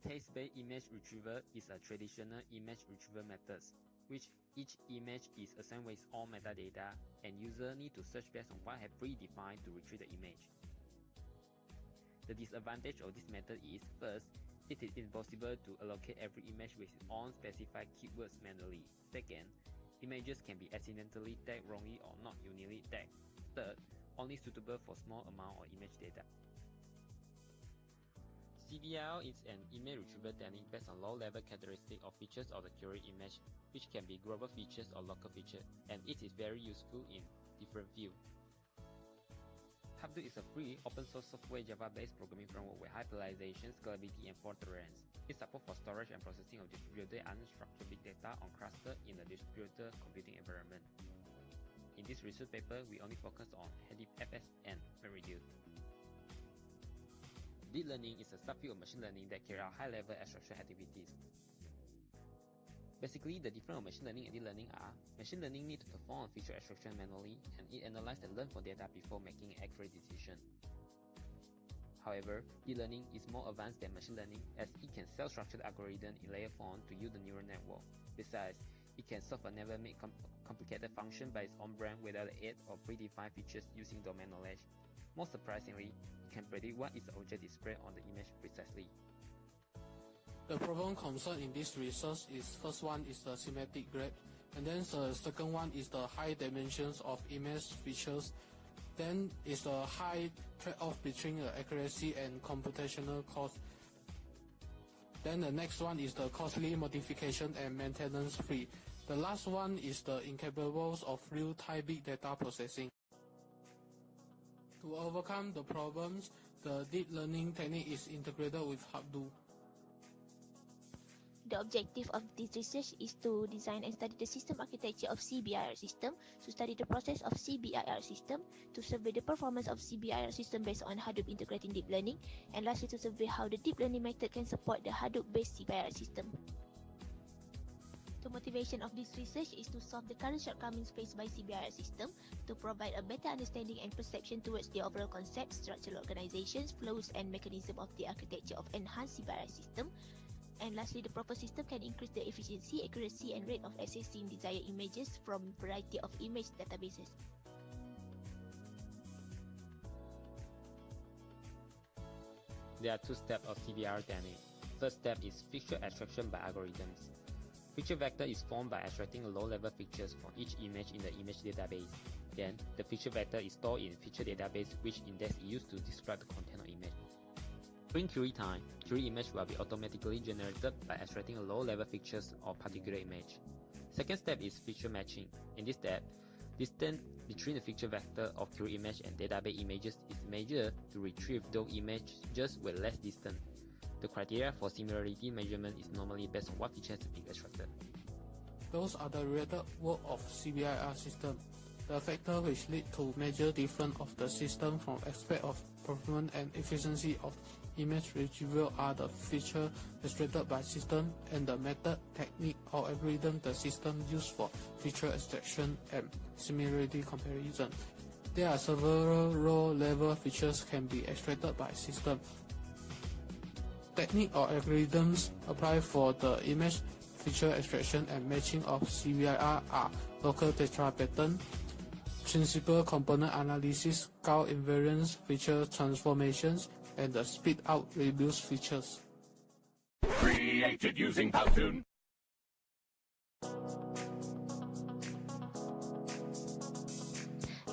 Text-based image retrieval is a traditional image retrieval method, which each image is assigned with its own metadata, and user need to search based on what have predefined to retrieve the image. The disadvantage of this method is, first, it is impossible to allocate every image with its own specified keywords manually. Second, images can be accidentally tagged wrongly or not uniquely tagged. Third, only suitable for small amount of image data. CBIR is an image retrieval technique based on low-level characteristics of features of the queried image, which can be global features or local features, and it is very useful in different fields. Hadoop is a free, open-source software Java-based programming framework with high parallelization, scalability, and fault tolerance. It supports for storage and processing of distributed unstructured big data on cluster in a distributed computing environment. In this research paper, we only focus on Hadoop FS and MapReduce. Deep learning is a subfield of machine learning that carry out high-level abstraction activities. Basically, the difference of machine learning and deep learning are: machine learning needs to perform feature extraction manually, and it analyzes and learns from data before making an accurate decision. However, deep learning is more advanced than machine learning, as it can self-structure the algorithm in layer form to use the neural network. Besides, it can solve a never-made complicated function by its own brain without the aid of predefined features using domain knowledge. Most surprisingly, it can predict what is the object displayed on the image precisely. The problem concerned in this research is, first one is the semantic graph, and then the second one is the high dimensions of image features. Then is the high trade-off between the accuracy and computational cost. Then the next one is the costly modification and maintenance free. The last one is the incapable of real-time big data processing. To overcome the problems, the deep learning technique is integrated with Hadoop. The objective of this research is to design and study the system architecture of CBIR system, to study the process of CBIR system, to survey the performance of CBIR system based on Hadoop integrating deep learning, and lastly to survey how the deep learning method can support the Hadoop-based CBIR system. The motivation of this research is to solve the current shortcomings faced by CBIR system, to provide a better understanding and perception towards the overall concept, structural organizations, flows, and mechanism of the architecture of enhanced CBIR system. And lastly, the proper system can increase the efficiency, accuracy, and rate of accessing desired images from a variety of image databases. There are two steps of CBIR technique. First step is feature extraction by algorithms. Feature vector is formed by extracting low-level features from each image in the image database. Then, the feature vector is stored in feature database, which index is used to describe the content of image. During query time, query image will be automatically generated by extracting low-level features of particular image. Second step is feature matching. In this step, distance between the feature vector of query image and database images is measured to retrieve those images with less distance. The criteria for similarity measurement is normally based on what features have been extracted. Those are the related work of CBIR system. The factors which lead to measure difference of the system from aspect of performance and efficiency of image retrieval are the feature extracted by system and the method, technique, or algorithm the system used for feature extraction and similarity comparison. There are several low-level features can be extracted by system. Technique or algorithms applied for the image feature extraction and matching of CBIR are local tetrapattern, principal component analysis, Gauss invariance, feature transformations, and the speed out reduce features. Created using Powtoon.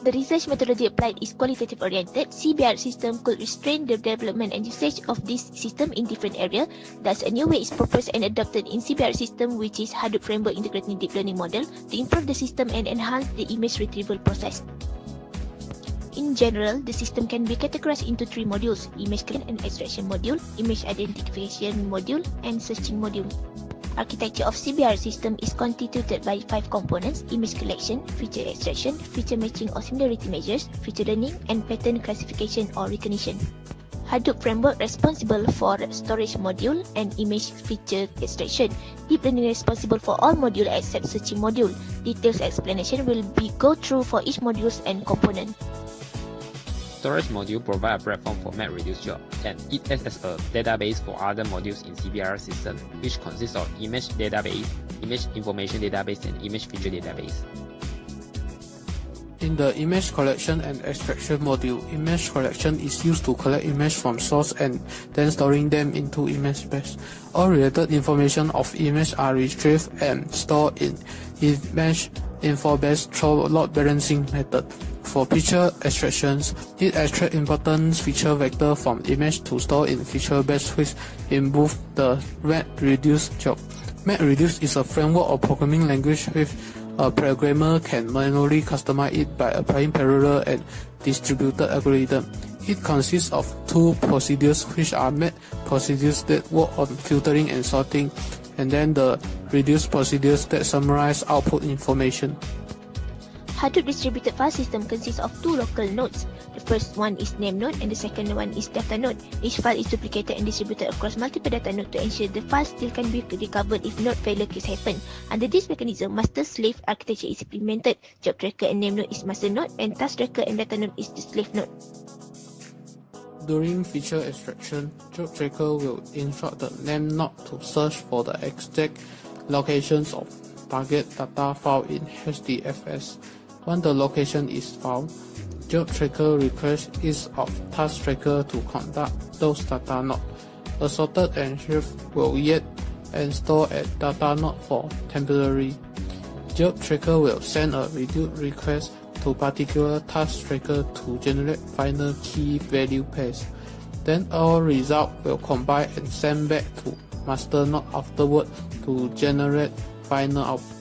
The research methodology applied is qualitative oriented. CBIR system could restrain the development and usage of this system in different areas. Thus, a new way is proposed and adopted in CBIR system, which is Hadoop framework integrating deep learning model to improve the system and enhance the image retrieval process. In general, the system can be categorized into three modules: image collection and extraction module, image identification module, and searching module. Architecture of CBIR system is constituted by 5 components: image collection, feature extraction, feature matching or similarity measures, feature learning, and pattern classification or recognition. Hadoop framework responsible for storage module and image feature extraction. Deep learning responsible for all modules except searching module. Details explanation will be go through for each modules and component. storage module provides a platform for MapReduce job, and it acts as a database for other modules in CBRR system, which consists of image database, image information database, and image feature database. In the image collection and extraction module, image collection is used to collect images from source and then storing them into image base. All related information of image are retrieved and stored in image info base through load balancing method. For feature extractions, it extracts important feature vector from image to store in feature base, which improves the MapReduce job. MapReduce is a framework of programming language with a programmer can manually customize it by applying parallel and distributed algorithm. It consists of two procedures, which are map procedures that work on filtering and sorting, and then the reduce procedures that summarize output information. Hadoop distributed file system consists of two local nodes. The first one is name node and the second one is data node. Each file is duplicated and distributed across multiple data nodes to ensure the file still can be recovered if node failure case happen. Under this mechanism, master-slave architecture is implemented. Job tracker and name node is master node, and task tracker and data node is the slave node. During feature extraction, job tracker will instruct the name node to search for the exact locations of target data file in HDFS. Once the location is found, job tracker requests each of task tracker to conduct those data node. A sorted and shift will yet and store at data node for temporary. Job tracker will send a reduce request to particular task tracker to generate final key value pairs. Then all result will combine and send back to master node afterward to generate final output.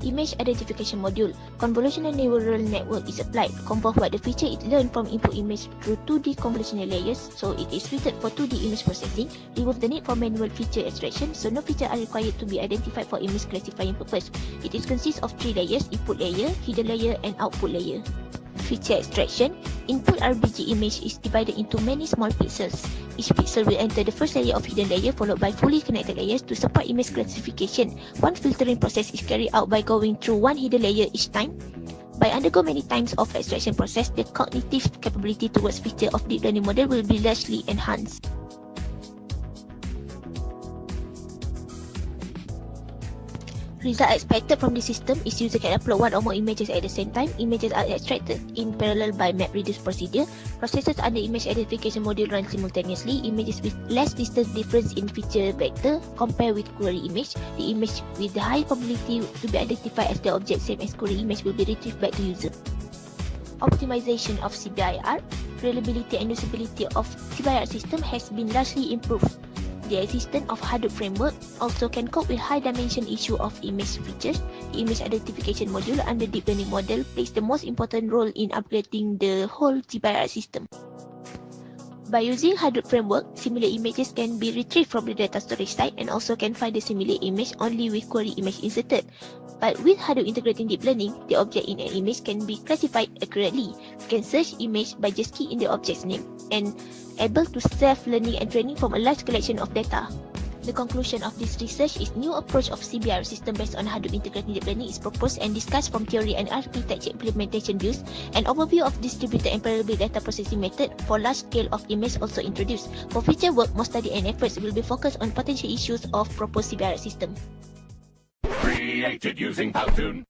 Image identification module. Convolutional neural network is applied. Convolve what the feature it learned from input image through 2D convolutional layers, so it is suited for 2D image processing. Remove the need for manual feature extraction, so no feature are required to be identified for image classifying purpose. It is consists of 3 layers: input layer, hidden layer, and output layer. Feature extraction. Input RGB image is divided into many small pixels. Each pixel will enter the first layer of hidden layer followed by fully connected layers to support image classification. One filtering process is carried out by going through one hidden layer each time. By undergo many times of extraction process, the cognitive capability towards feature of deep learning model will be largely enhanced. Result expected from the system is user can upload one or more images at the same time. Images are extracted in parallel by MapReduce procedure. Processes under image identification module run simultaneously. Images with less distance difference in feature vector compared with query image. The image with the high probability to be identified as the object same as query image will be retrieved back to user. Optimization of CBRR. Reliability and usability of CBRR system has been largely improved. The existence of Hadoop framework also can cope with high dimension issue of image features. The image identification module under deep learning model plays the most important role in upgrading the whole CBRR system. By using Hadoop framework, simulate images can be retrieved from the data storage site and also can find the simulate image only with query image inserted. But with Hadoop integrating deep learning, the object in an image can be classified accurately. You can search image by just key in the object's name and able to self-learning and training from a large collection of data. The conclusion of this research is new approach of CBRR system based on Hadoop integrated deep learning is proposed and discussed from theory and architecture implementation views. An overview of distributed and parallel data processing method for large scale of image also introduced. For future work, more study and efforts will be focused on potential issues of proposed CBRR system. Created using Powtoon.